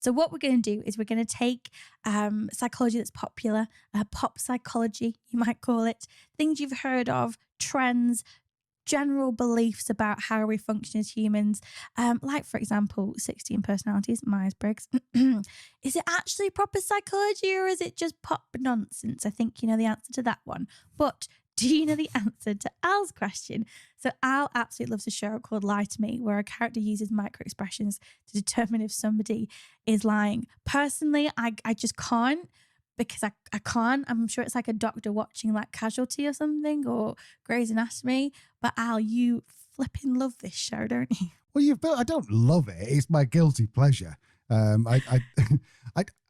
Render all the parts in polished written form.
So what we're going to do is we're going to take psychology that's popular, pop psychology, you might call it, things you've heard of, trends, general beliefs about how we function as humans. Like, for example, 16 personalities, Myers-Briggs. Is it actually proper psychology or is it just pop nonsense? I think you know the answer to that one. But do you know the answer to Al's question? So Al absolutely loves a show called Lie to Me, where a character uses micro expressions to determine if somebody is lying. Personally, I just can't, because I can't. I'm sure it's like a doctor watching like Casualty or something, or Grey's Anatomy. But Al, you flipping love this show, don't you? Well, I don't love it. It's my guilty pleasure.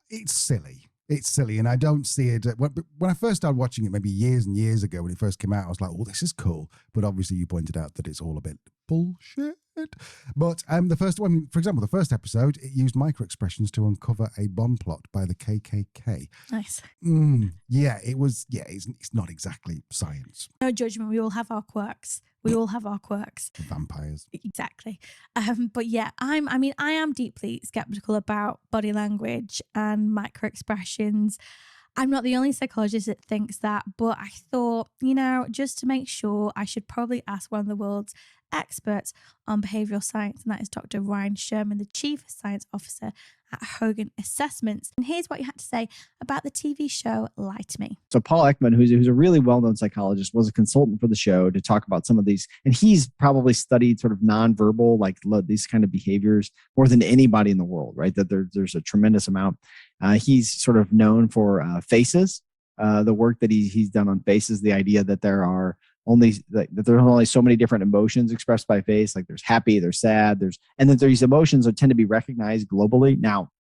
It's silly. It's silly, and I don't see it. When I first started watching it, maybe years and years ago, when it first came out, I was like, "Oh, this is cool." But obviously, you pointed out that it's all a bit bullshit. But the first one, for example, the first episode, it used micro expressions to uncover a bomb plot by the KKK. Nice. Yeah, it was. Yeah, it's not exactly science. No judgment. We all have our quirks. We all have our quirks. Vampires. Exactly. But yeah, I am deeply skeptical about body language and micro expressions. I'm not the only psychologist that thinks that, but I thought, just to make sure, I should probably ask one of the world's experts on behavioral science, and that is Dr. Ryan Sherman, the Chief Science Officer at Hogan Assessments. And here's what you had to say about the TV show Lie to Me. So Paul Ekman, who's a really well-known psychologist, was a consultant for the show to talk about some of these. And he's probably studied sort of nonverbal, like these kind of behaviors more than anybody in the world, right? That there's a tremendous amount. He's sort of known for faces, the work that he's done on faces, the idea that there's only so many different emotions expressed by face. Like there's happy, there's sad, and that these emotions tend to be recognized globally. Now,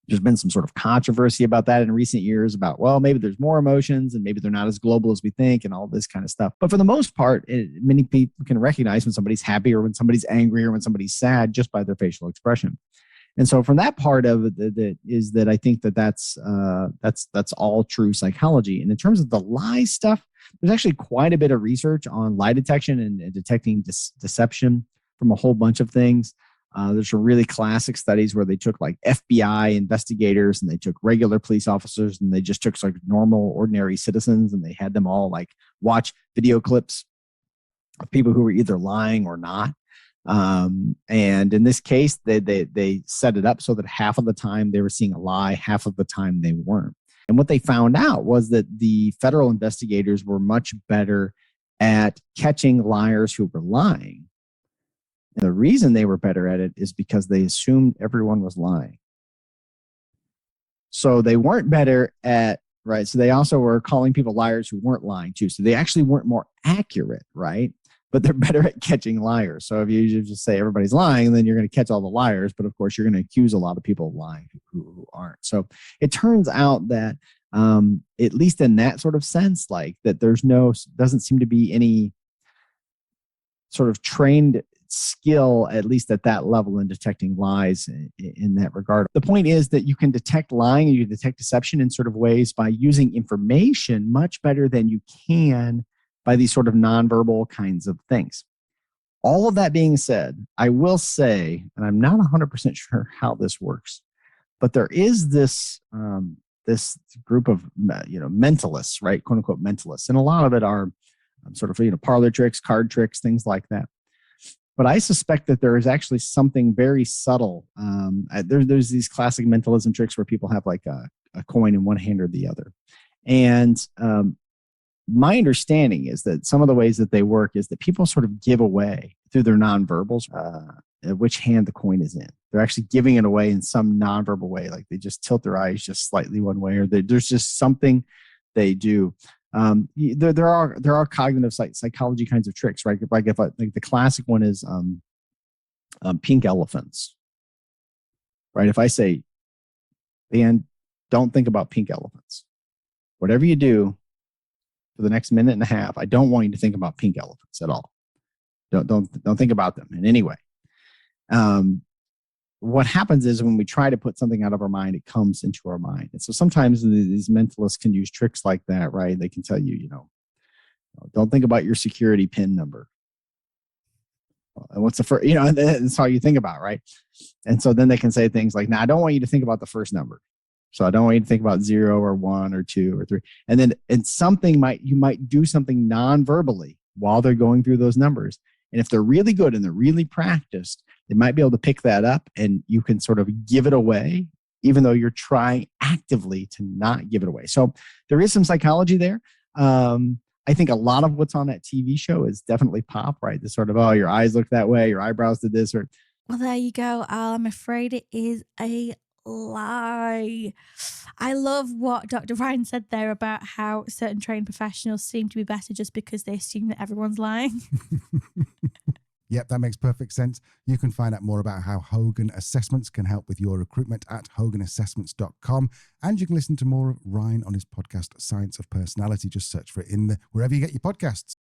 there's been some sort of controversy about that in recent years about, well, maybe there's more emotions and maybe they're not as global as we think and all this kind of stuff. But for the most part, many people can recognize when somebody's happy or when somebody's angry or when somebody's sad just by their facial expression. And so from that part of it is that I think that's all true psychology. And in terms of the lie stuff, there's actually quite a bit of research on lie detection and detecting deception from a whole bunch of things. There's some really classic studies where they took like FBI investigators and they took regular police officers and they just took like normal, ordinary citizens and they had them all like watch video clips of people who were either lying or not. And in this case, they set it up so that half of the time they were seeing a lie, half of the time they weren't. And what they found out was that the federal investigators were much better at catching liars who were lying. And the reason they were better at it is because they assumed everyone was lying. So they weren't better at, right? So they also were calling people liars who weren't lying too. So they actually weren't more accurate, right? But they're better at catching liars. So if you just say everybody's lying, then you're going to catch all the liars. But of course, you're going to accuse a lot of people of lying who aren't. So it turns out that at least in that sort of sense, like that doesn't seem to be any sort of trained skill, at least at that level, in detecting lies in that regard. The point is that you can detect lying and you can detect deception in sort of ways by using information much better than you can by these sort of nonverbal kinds of things. All of that being said, I will say, and I'm not 100% sure how this works, but there is this group of mentalists, right, quote unquote mentalists, and a lot of it are sort of parlor tricks, card tricks, things like that. But I suspect that there is actually something very subtle. There's these classic mentalism tricks where people have like a coin in one hand or the other, and my understanding is that some of the ways that they work is that people sort of give away through their nonverbals which hand the coin is in. They're actually giving it away in some nonverbal way, like they just tilt their eyes just slightly one way, or there's just something they do. There are cognitive psychology kinds of tricks, right? Like the classic one is pink elephants, right? If I say, Dan, don't think about pink elephants. Whatever you do for the next minute and a half, I don't want you to think about pink elephants at all. Don't think about them in any way. What happens is when we try to put something out of our mind, it comes into our mind. And so sometimes these mentalists can use tricks like that, right? They can tell you, don't think about your security PIN number. And what's the first, and that's how you think about, right? And so then they can say things like, now I don't want you to think about the first number. So I don't want you to think about 0 or 1 or 2 or 3. And then you might do something non-verbally while they're going through those numbers. And if they're really good and they're really practiced, they might be able to pick that up and you can sort of give it away, even though you're trying actively to not give it away. So there is some psychology there. I think a lot of what's on that TV show is definitely pop, right? The sort of, oh, your eyes look that way, your eyebrows did this, or Well, there you go, Al. I'm afraid it is a lie. I love what Dr. Ryan said there about how certain trained professionals seem to be better just because they assume that everyone's lying. Yep, that makes perfect sense. You can find out more about how Hogan Assessments can help with your recruitment at hoganassessments.com. And you can listen to more of Ryan on his podcast, Science of Personality. Just search for it wherever you get your podcasts.